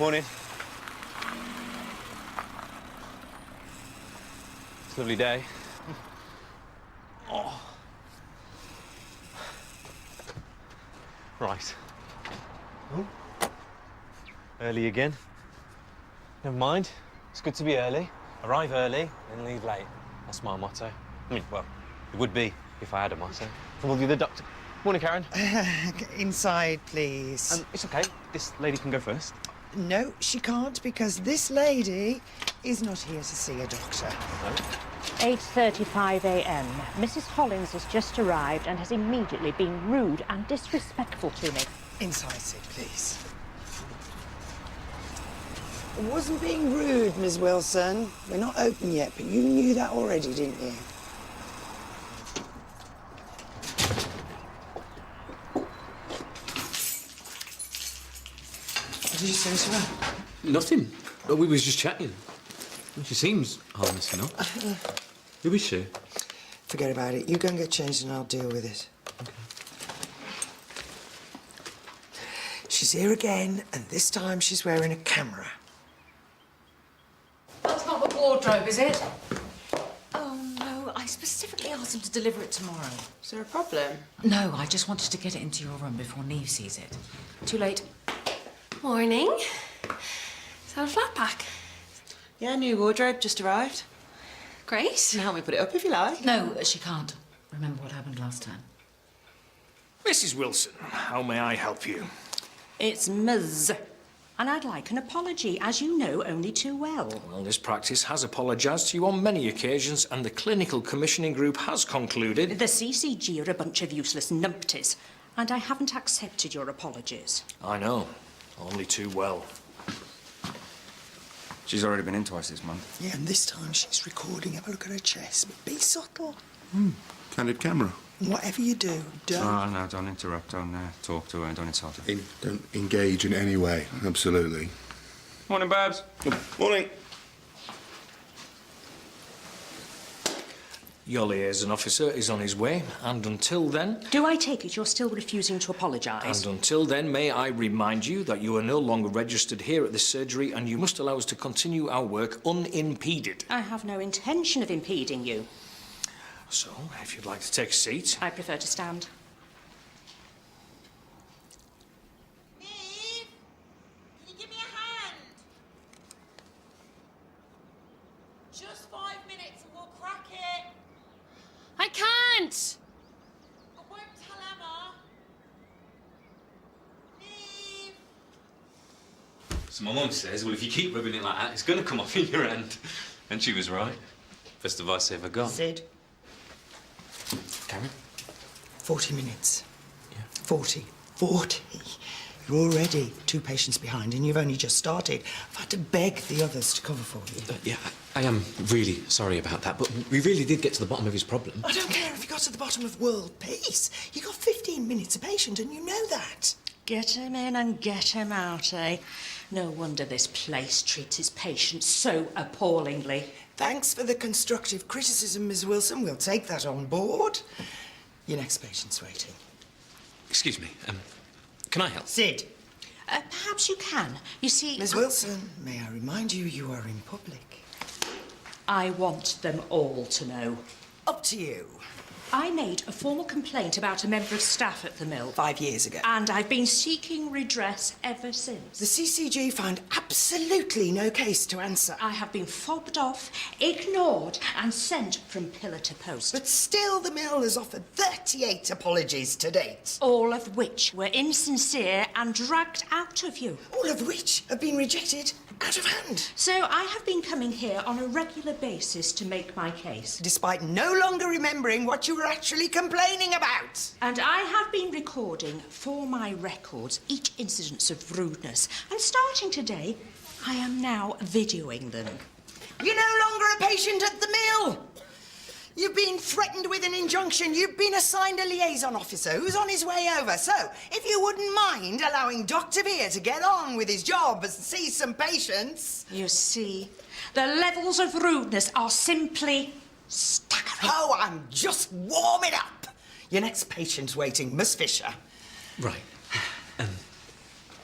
Morning. It's a lovely day. Oh. Right. Oh. Early again. Never mind. It's good to be early. Arrive early and leave late. That's my motto. I mean, well, it would be if I had a motto. From all the other doctor. Morning, Karen. Inside, please. It's okay. This lady can go first. No, she can't, because this lady is not here to see a doctor. No? 8:35 a.m. Mrs. Hollins has just arrived and has immediately been rude and disrespectful to me. Inside, Sid, please. I wasn't being rude, Miss Wilson. We're not open yet, but you knew that already, didn't you? What did you say to her? Nothing. We was just chatting. She seems harmless enough. Who is she? Forget about it. You go and get changed and I'll deal with it. Okay. She's here again, and this time she's wearing a camera. That's not the wardrobe, is it? Oh, no. I specifically asked him to deliver it tomorrow. Is there a problem? No, I just wanted to get it into your room before Neve sees it. Too late. Morning. Is that a flat pack? Yeah, new wardrobe just arrived. Great. You can help me put it up if you like. No, she can't. Remember what happened last time. Mrs. Wilson, how may I help you? It's Ms. And I'd like an apology, as you know only too well. Well, this practice has apologised to you on many occasions, and the clinical commissioning group has concluded... The CCG are a bunch of useless numpties, and I haven't accepted your apologies. I know. Only too well. She's already been in twice this month. Yeah, and this time she's recording. Have a look at her chest, but be subtle. Candid camera. Whatever you do, don't... Oh, no, don't interrupt. Don't talk to her. Don't insult her. Don't engage in any way. Absolutely. Morning, Babs. Morning. Your liaison officer is on his way, and until then... Do I take it you're still refusing to apologise? And until then, may I remind you that you are no longer registered here at this surgery, and you must allow us to continue our work unimpeded. I have no intention of impeding you. So, if you'd like to take a seat... I prefer to stand. Neve, can you give me a hand? Just 5 minutes and we'll crack it. I can't! I won't tell Emma. Neve! So my mum says, well, if you keep rubbing it like that, it's going to come off in your hand. And she was right. Best advice I ever got. Sid, Karen? 40 minutes. Yeah. 40. 40. You're already 2 patients behind, and you've only just started. I've had to beg the others to cover for you. Yeah, I am really sorry about that, but we really did get to the bottom of his problem. I don't care if you got to the bottom of world peace. You got 15 minutes a patient, and you know that. Get him in and get him out, eh? No wonder this place treats its patients so appallingly. Thanks for the constructive criticism, Ms. Wilson. We'll take that on board. Your next patient's waiting. Excuse me, can I help? Sid. Perhaps you can. You see... Ms. Wilson, may I remind you, you are in public. I want them all to know. Up to you. I made a formal complaint about a member of staff at the mill. 5 years ago. And I've been seeking redress ever since. The CCG found absolutely no case to answer. I have been fobbed off, ignored, and sent from pillar to post. But still, the mill has offered 38 apologies to date. All of which were insincere and dragged out of you. All of which have been rejected out of hand. So I have been coming here on a regular basis to make my case. Despite no longer remembering what you were actually complaining about. And I have been recording for my records each incidence of rudeness. And starting today, I am now videoing them. You're no longer a patient at the mill. You've been threatened with an injunction. You've been assigned a liaison officer who's on his way over. So, if you wouldn't mind allowing Dr. Veer to get on with his job and see some patients... You see, the levels of rudeness are simply staggering. Oh, I'm just warming up. Your next patient's waiting, Miss Fisher. Right.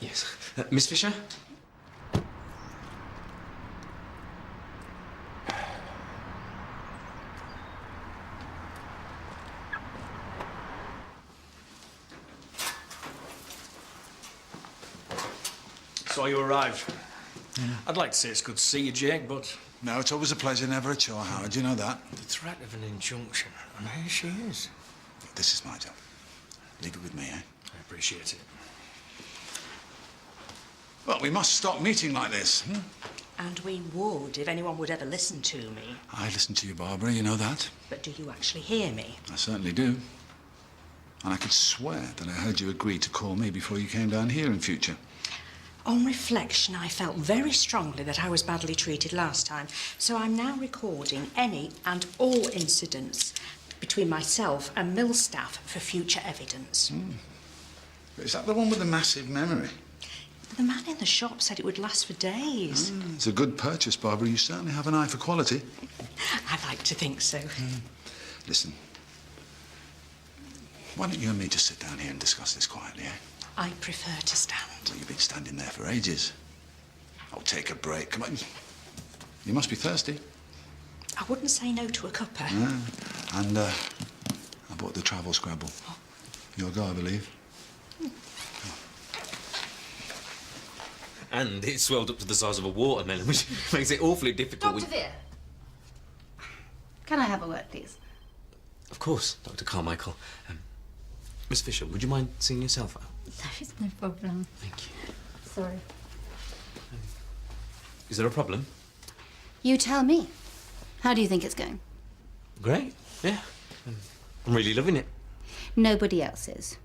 Yes. Miss Fisher? saw you arrive. I'd like to say it's good to see you, Jake, but... No, it's always a pleasure, never a chore, Howard. You know that. The threat of an injunction, and here she is. This is my job. Leave it with me, eh? I appreciate it. Well, we must stop meeting like this. And we would if anyone would ever listen to me. I listen to you, Barbara, you know that. But do you actually hear me? I certainly do. And I could swear that I heard you agree to call me before you came down here in future. On reflection, I felt very strongly that I was badly treated last time, so I'm now recording any and all incidents between myself and mill staff for future evidence. Is that the one with the massive memory? The man in the shop said it would last for days. It's a good purchase, Barbara. You certainly have an eye for quality. I like to think so. Listen, why don't you and me just sit down here and discuss this quietly, eh? I prefer to stand. Well, you've been standing there for ages. Oh, take a break. Come on. You must be thirsty. I wouldn't say no to a cuppa. And I bought the travel Scrabble. Your go, I believe. And it swelled up to the size of a watermelon, which makes it awfully difficult. Dr. Veer, can I have a word, please? Of course, Dr. Carmichael. Miss Fisher, would you mind seeing yourself out? There is no problem. Thank you. Sorry. Is there a problem? You tell me. How do you think it's going? Great, yeah. I'm really loving it. Nobody else is.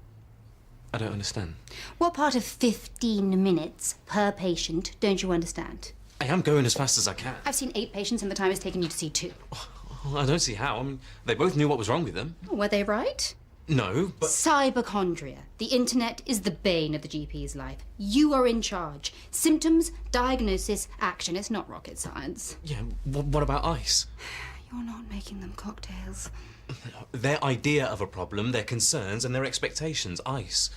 I don't understand. What part of 15 minutes per patient don't you understand? I am going as fast as I can. I've seen 8 patients and the time it's taken you to see 2. Oh, I don't see how. I mean, they both knew what was wrong with them. Were they right? No, but... Cyberchondria. The internet is the bane of the GP's life. You are in charge. Symptoms, diagnosis, action. It's not rocket science. Yeah, what about ICE? You're not making them cocktails. Their idea of a problem, their concerns and their expectations. ICE.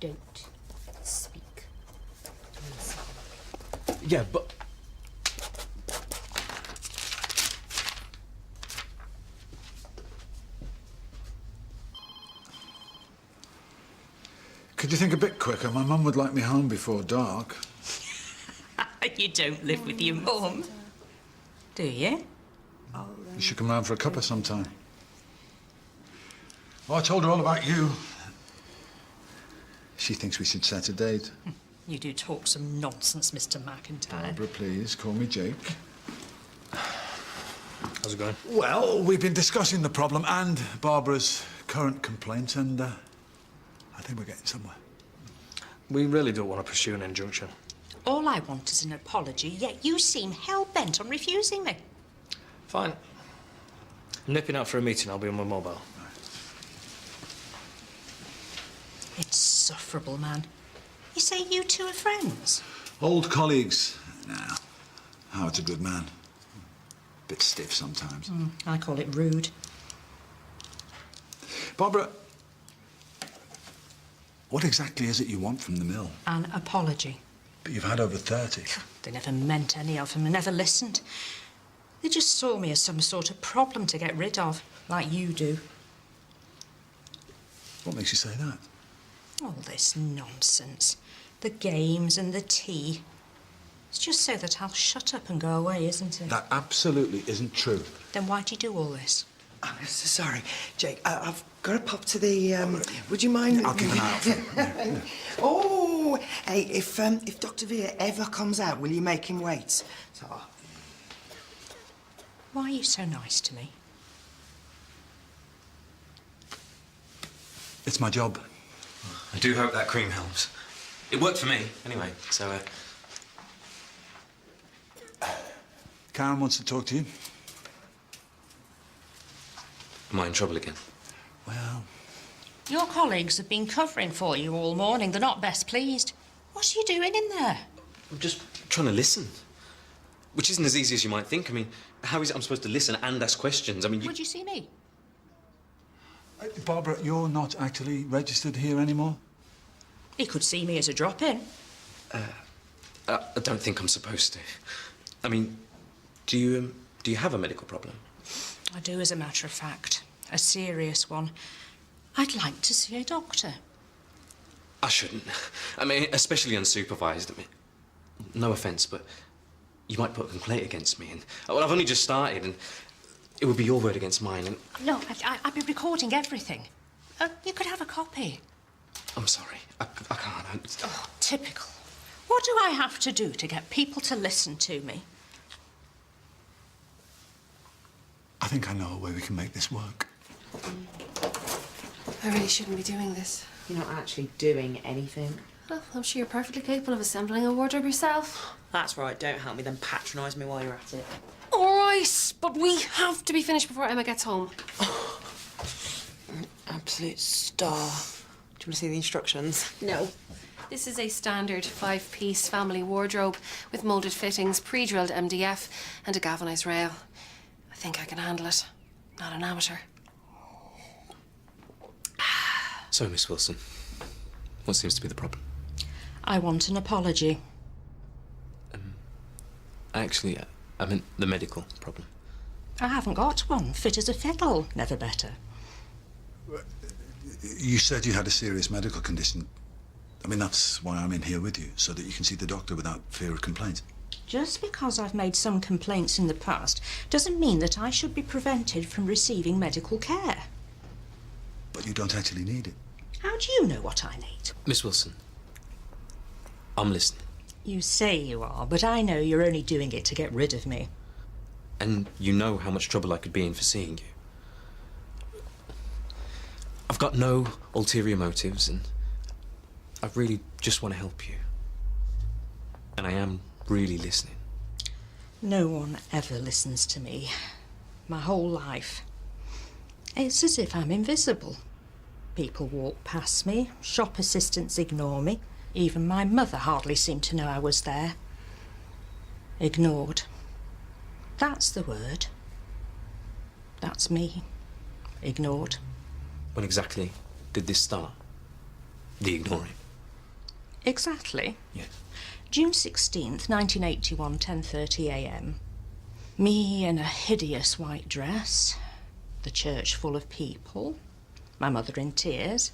Don't speak. Yeah, but... Could you think a bit quicker? My mum would like me home before dark. You don't live with your mum, do you? You should come round for a cuppa sometime. Oh, I told her all about you. She thinks we should set a date. You do talk some nonsense, Mr. McIntyre. Barbara, please, call me Jake. How's it going? Well, we've been discussing the problem and Barbara's current complaint, and I think we're getting somewhere. We really don't want to pursue an injunction. All I want is an apology, yet you seem hell-bent on refusing me. Fine. I'm nipping out for a meeting. I'll be on my mobile. Insufferable man. You say you two are friends? Old colleagues. Now, Howard's a good man. Bit stiff sometimes. I call it rude. Barbara, what exactly is it you want from the mill? An apology. But you've had over 30. They never meant any of them, never listened. They just saw me as some sort of problem to get rid of, like you do. What makes you say that? All this nonsense. The games and the tea. It's just so that I'll shut up and go away, isn't it? That absolutely isn't true. Then why'd you do all this? I'm so sorry, Jake. I've got to pop to the. Would you mind? I'll keep an eye out for him. Oh, hey, if Dr. Veer ever comes out, will you make him wait? So, Why are you so nice to me? It's my job. I do hope that cream helps. It worked for me, anyway, so, Karen wants to talk to you. Am I in trouble again? Well, Your colleagues have been covering for you all morning. They're not best pleased. What are you doing in there? I'm just trying to listen. Which isn't as easy as you might think. I mean, how is it I'm supposed to listen and ask questions? I mean, Would you see me? Barbara, you're not actually registered here anymore? He could see me as a drop-in. I don't think I'm supposed to. I mean, do you have a medical problem? I do, as a matter of fact. A serious one. I'd like to see a doctor. I shouldn't. I mean, especially unsupervised. I mean, no offence, but you might put a complaint against me, and well, I've only just started, and it would be your word against mine. And No, I'd be recording everything. You could have a copy. I'm sorry, I can't. Oh, typical. What do I have to do to get people to listen to me? I think I know a way we can make this work. I really shouldn't be doing this. You're not actually doing anything. Well, I'm sure you're perfectly capable of assembling a wardrobe yourself. That's right, don't help me, then patronise me while you're at it. All right, but we have to be finished before Emma gets home. Absolute star. Do you want to see the instructions? No. This is a standard 5-piece family wardrobe with moulded fittings, pre-drilled MDF and a galvanised rail. I think I can handle it. Not an amateur. So, Miss Wilson, what seems to be the problem? I want an apology. Actually, I meant the medical problem. I haven't got one. Fit as a fiddle. Never better. You said you had a serious medical condition. I mean, that's why I'm in here with you, so that you can see the doctor without fear of complaint. Just because I've made some complaints in the past doesn't mean that I should be prevented from receiving medical care. But you don't actually need it. How do you know what I need? Miss Wilson, I'm listening. You say you are, but I know you're only doing it to get rid of me. And you know how much trouble I could be in for seeing you. I've got no ulterior motives, and I really just want to help you. And I am really listening. No one ever listens to me. My whole life. It's as if I'm invisible. People walk past me, shop assistants ignore me. Even my mother hardly seemed to know I was there. Ignored. That's the word. That's me. Ignored. When exactly did this start? The ignoring? Exactly. Yes. June 16th, 1981, 10:30 a.m. Me in a hideous white dress. The church full of people. My mother in tears.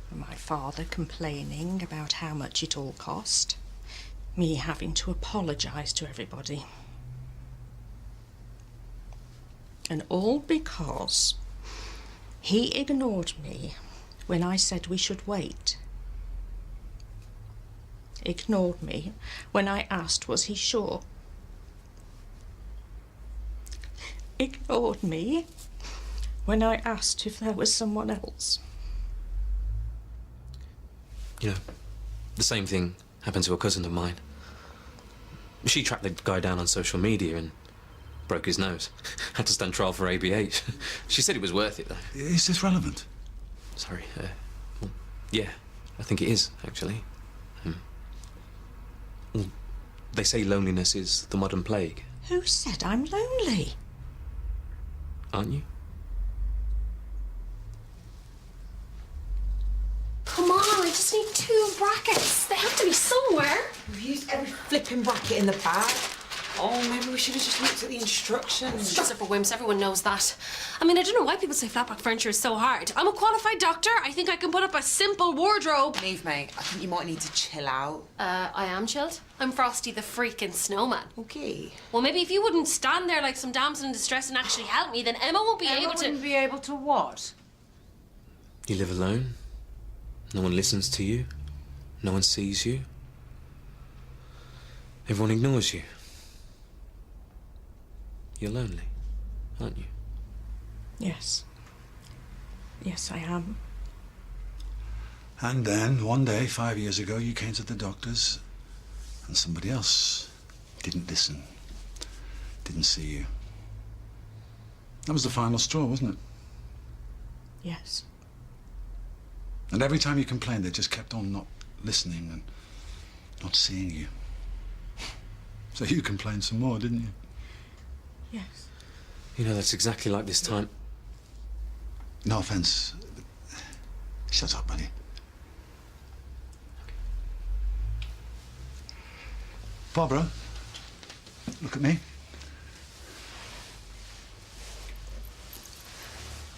And my father complaining about how much it all cost. Me having to apologise to everybody. And all because he ignored me when I said we should wait. Ignored me when I asked was he sure. Ignored me when I asked if there was someone else. You know, the same thing happened to a cousin of mine. She tracked the guy down on social media and broke his nose. Had to stand trial for ABH. She said it was worth it, though. Is this relevant? Sorry, well, yeah, I think it is, actually. Well, they say loneliness is the modern plague. Who said I'm lonely? Aren't you? Come on, I just need 2 brackets. They have to be somewhere. We've used every flipping bracket in the bag. Oh, maybe we should have just looked at the instructions. Just for whims, everyone knows that. I mean, I don't know why people say flatback furniture is so hard. I'm a qualified doctor. I think I can put up a simple wardrobe. Leave, mate. I think you might need to chill out. I am chilled. I'm Frosty the freaking snowman. Okay. Well, maybe if you wouldn't stand there like some damsel in distress and actually help me, then Emma won't be able to... be able to what? You live alone. No one listens to you. No one sees you. Everyone ignores you. You're lonely, aren't you? Yes. Yes, I am. And then, one day, 5 years ago, you came to the doctors and somebody else didn't listen, didn't see you. That was the final straw, wasn't it? Yes. And every time you complained, they just kept on not listening and not seeing you. So you complained some more, didn't you? Yes. You know, that's exactly like this time. No offence. Shut up, buddy. Barbara, look at me.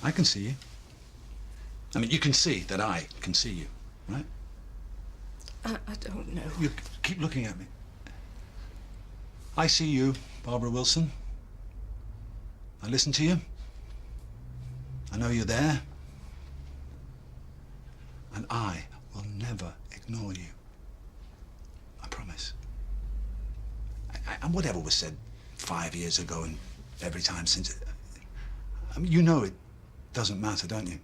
I can see you. I mean, you can see that I can see you, right? I don't know. You keep looking at me. I see you, Barbara Wilson. I listen to you. I know you're there. And I will never ignore you. I promise. And whatever was said 5 years ago and every time since, I mean, you know it doesn't matter, don't you?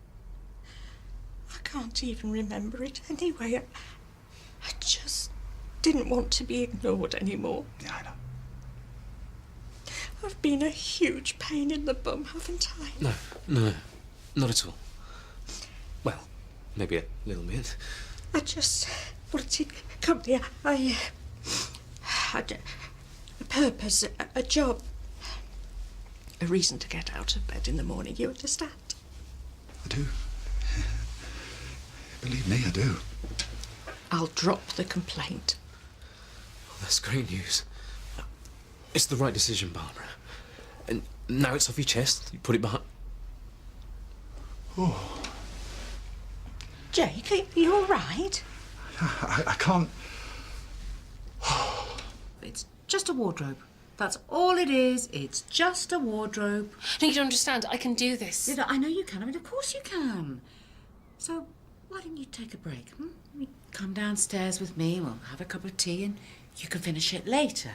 I can't even remember it anyway. I just didn't want to be ignored anymore. Yeah, I know. I've been a huge pain in the bum, haven't I? No, not at all. Well, maybe a little bit. I just wanted company. I had a purpose, a job, a reason to get out of bed in the morning, you understand? I do. Believe me, I do. I'll drop the complaint. Oh, that's great news. It's the right decision, Barbara. And now it's off your chest. You put it behind... Oh. Jake, are you all right? I can't... It's just a wardrobe. That's all it is. It's just a wardrobe. No, you don't understand. I can do this. I know you can. I mean, of course you can. So, why don't you take a break? Come downstairs with me. We'll have a cup of tea and you can finish it later.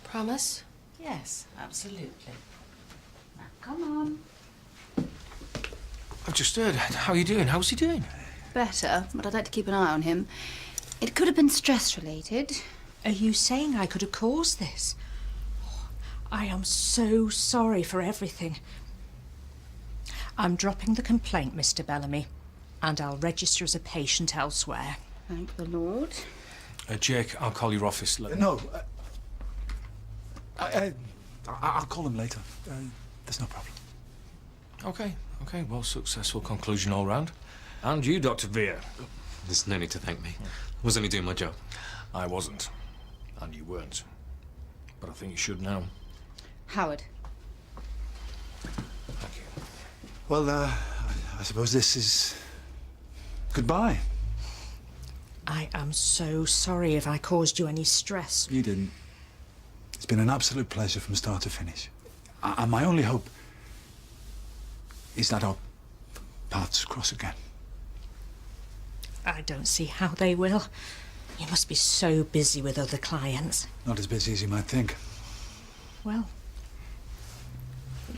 Promise? Yes, absolutely. Now, come on. I've just heard. How are you doing? How's he doing? Better, but I'd like to keep an eye on him. It could have been stress-related. Are you saying I could have caused this? Oh, I am so sorry for everything. I'm dropping the complaint, Mr. Bellamy, and I'll register as a patient elsewhere. Thank the Lord. Jake, I'll call your office. No. I'll call him later. There's no problem. Okay. Well, successful conclusion all round. And you, Dr. Veer. There's no need to thank me. I was only doing my job. I wasn't. And you weren't. But I think you should now. Howard. Thank you. Well, I suppose this is... goodbye. I am so sorry if I caused you any stress. You didn't. It's been an absolute pleasure from start to finish. And my only hope is that our paths cross again. I don't see how they will. You must be so busy with other clients. Not as busy as you might think. Well,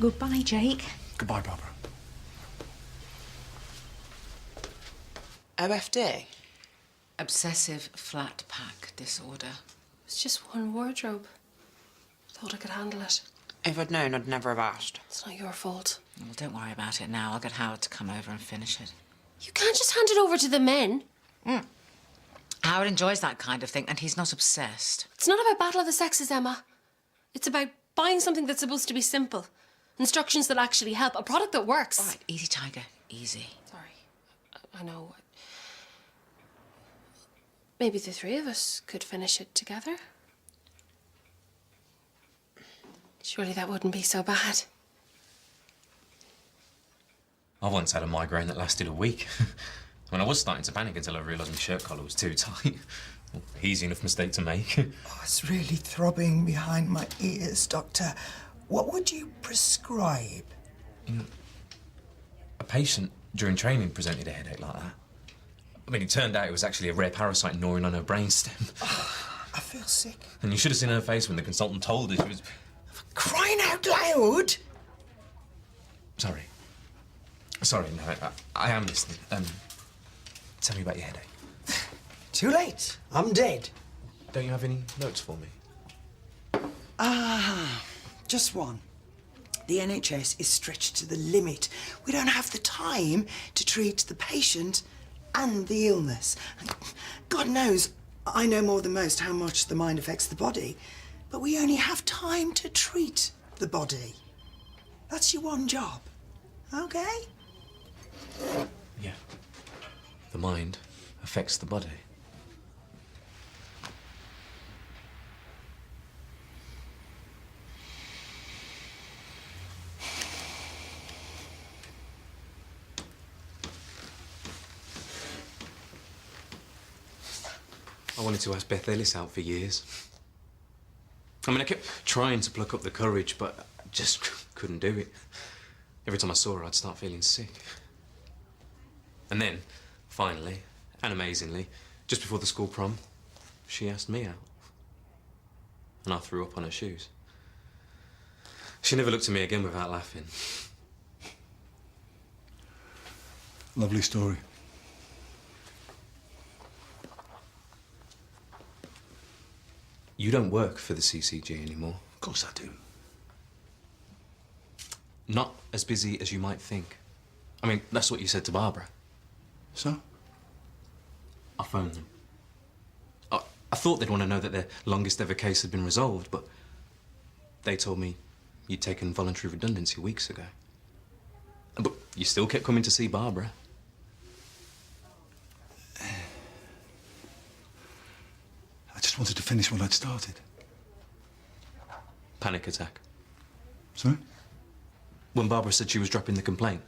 goodbye, Jake. Goodbye, Barbara. OFD? Obsessive flat pack disorder. It's just one wardrobe. Thought I could handle it. If I'd known, I'd never have asked. It's not your fault. Well, don't worry about it now. I'll get Howard to come over and finish it. You can't just hand it over to the men. Howard enjoys that kind of thing, and he's not obsessed. It's not about battle of the sexes, Emma. It's about buying something that's supposed to be simple. Instructions that actually help. A product that works. All right, easy, Tiger. Easy. Sorry. I know. Maybe the three of us could finish it together. Surely that wouldn't be so bad. I once had a migraine that lasted a week. I mean, I was starting to panic until I realised my shirt collar was too tight. Well, easy enough mistake to make. Oh, it's really throbbing behind my ears, Doctor. What would you prescribe? A patient during training presented a headache like that. I mean, it turned out it was actually a rare parasite gnawing on her brainstem. I feel sick. And you should have seen her face when the consultant told her she was... Crying out loud! Sorry. Sorry, no, I am listening. Tell me about your headache. Too late. I'm dead. Don't you have any notes for me? Just one. The NHS is stretched to the limit. We don't have the time to treat the patient and the illness. And God knows, I know more than most how much the mind affects the body, but we only have time to treat the body. That's your one job, okay? Yeah. The mind affects the body. I wanted to ask Beth Ellis out for years. I mean, I kept trying to pluck up the courage, but I just couldn't do it. Every time I saw her, I'd start feeling sick. And then, finally, and amazingly, just before the school prom, she asked me out. And I threw up on her shoes. She never looked at me again without laughing. Lovely story. You don't work for the CCG anymore. Of course I do. Not as busy as you might think. I mean, that's what you said to Barbara. So? I phoned them. I thought they'd want to know that their longest ever case had been resolved, but they told me you'd taken voluntary redundancy weeks ago. But you still kept coming to see Barbara. I just wanted to finish what I'd started. Panic attack. Sorry? When Barbara said she was dropping the complaint,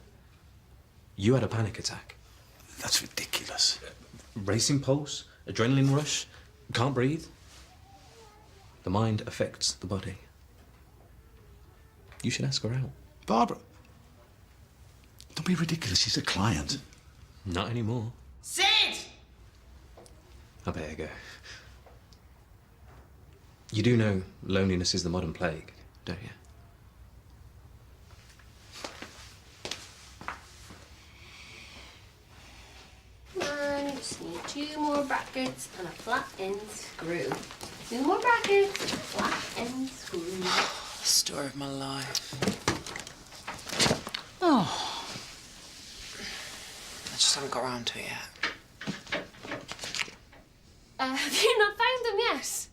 you had a panic attack. That's ridiculous. Racing pulse, adrenaline rush, can't breathe. The mind affects the body. You should ask her out. Barbara. Don't be ridiculous. She's a client. Not anymore. Sid! I better go. You do know loneliness is the modern plague, don't you? I just need 2 more brackets and a flat end screw. 2 more brackets and a flat end screw. Story of my life. Oh. I just haven't got around to it yet. Have you not found them yet?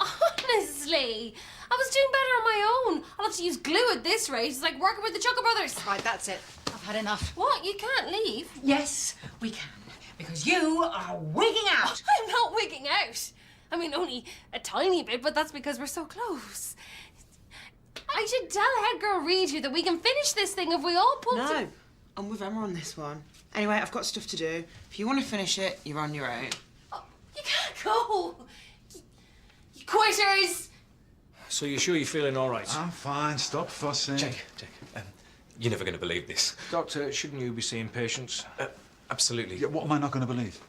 Honestly, I was doing better on my own. I'll have to use glue at this rate. It's like working with the Chucker Brothers. Right, that's it. I've had enough. What? You can't leave? Yes, we can. Because you are wigging out. I'm not wigging out. I mean, only a tiny bit, but that's because we're so close. I should tell head girl Reed here that we can finish this thing if we all pull No, I'm with Emma on this one. Anyway, I've got stuff to do. If you want to finish it, you're on your own. Oh, you can't go. You quitters. So you're sure you're feeling all right? I'm fine. Stop fussing. Jake, you're never going to believe this. Doctor, shouldn't you be seeing patients? Absolutely. Yeah, what am I not going to believe?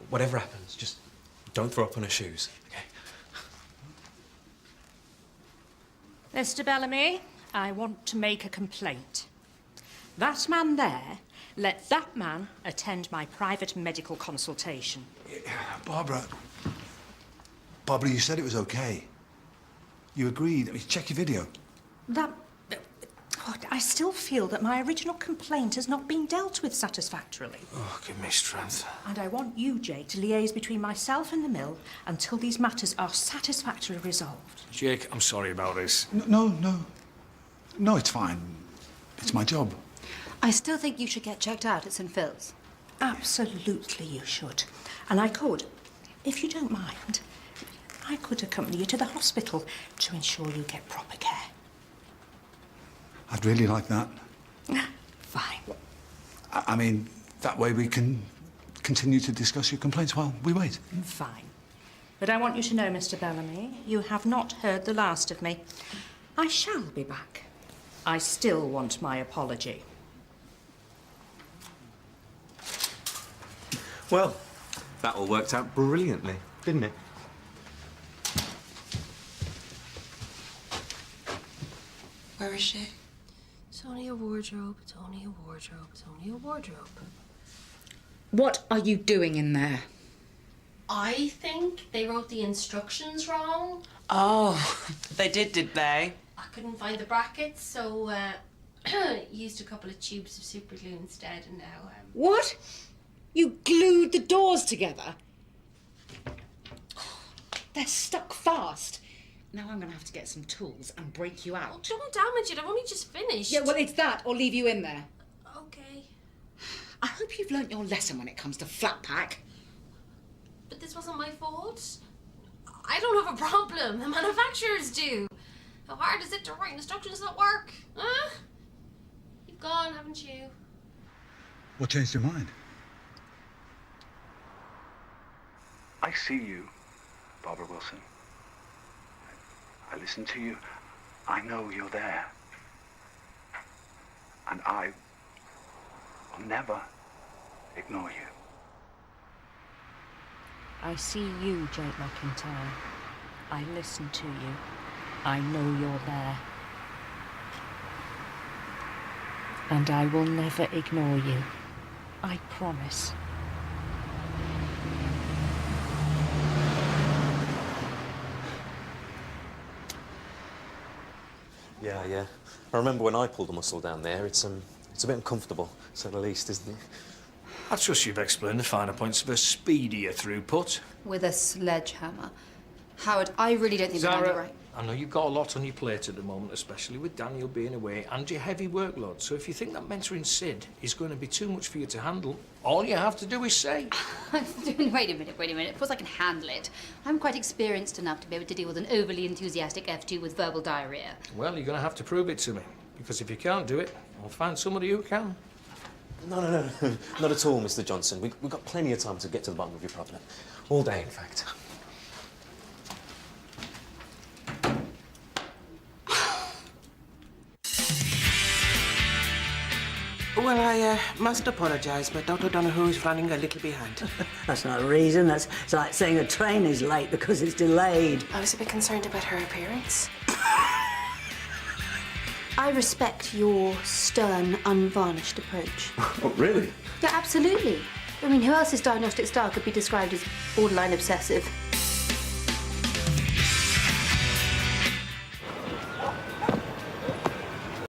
Whatever happens, just don't throw up on her shoes, okay? Mr. Bellamy, I want to make a complaint. That man there, let that man attend my private medical consultation. Barbara, you said it was okay. You agreed. I mean, check your video. I still feel that my original complaint has not been dealt with satisfactorily. Oh, give me strength. And I want you, Jake, to liaise between myself and the mill until these matters are satisfactorily resolved. Jake, I'm sorry about this. No, it's fine. It's my job. I still think you should get checked out at St. Phil's. Absolutely you should. And I could, if you don't mind, I could accompany you to the hospital to ensure you get proper care. I'd really like that. Fine. I mean, that way we can continue to discuss your complaints while we wait. Fine. But I want you to know, Mr. Bellamy, you have not heard the last of me. I shall be back. I still want my apology. Well, that all worked out brilliantly, didn't it? Where is she? It's only a wardrobe. It's only a wardrobe. It's only a wardrobe. What are you doing in there? I think they wrote the instructions wrong. Oh, they did they? I couldn't find the brackets, so used a couple of tubes of super glue instead, and now What? You glued the doors together? They're stuck fast. Now I'm going to have to get some tools and break you out. don't damage it. I've only just finished. Yeah, well, it's that or leave you in there. Okay. I hope you've learnt your lesson when it comes to flat pack. But this wasn't my fault. I don't have a problem. The manufacturers do. How hard is it to write instructions that work? Huh? You've gone, haven't you? What changed your mind? I see you, Barbara Wilson. I listen to you. I know you're there. And I will never ignore you. I see you, Jake McIntyre. I listen to you. I know you're there. And I will never ignore you. I promise. Yeah. I remember when I pulled the muscle down there. It's a bit uncomfortable, to say the least, isn't it? I trust you've explained the finer points of a speedier throughput. With a sledgehammer. Howard, I really don't think we're doing it right. I know you've got a lot on your plate at the moment, especially with Daniel being away and your heavy workload. So if you think that mentoring Sid is going to be too much for you to handle, all you have to do is say. Wait a minute. Of course I can handle it. I'm quite experienced enough to be able to deal with an overly enthusiastic F2 with verbal diarrhea. Well, you're going to have to prove it to me. Because if you can't do it, I'll find somebody who can. No. Not at all, Mr. Johnson. We've got plenty of time to get to the bottom of your problem. All day, in fact. Well, I must apologise, but Dr. Donoghue is running a little behind. That's not a reason. It's like saying a train is late because it's delayed. I was a bit concerned about her appearance. I respect your stern, unvarnished approach. Oh, really? Yeah, absolutely. I mean, who else's diagnostic style could be described as borderline obsessive?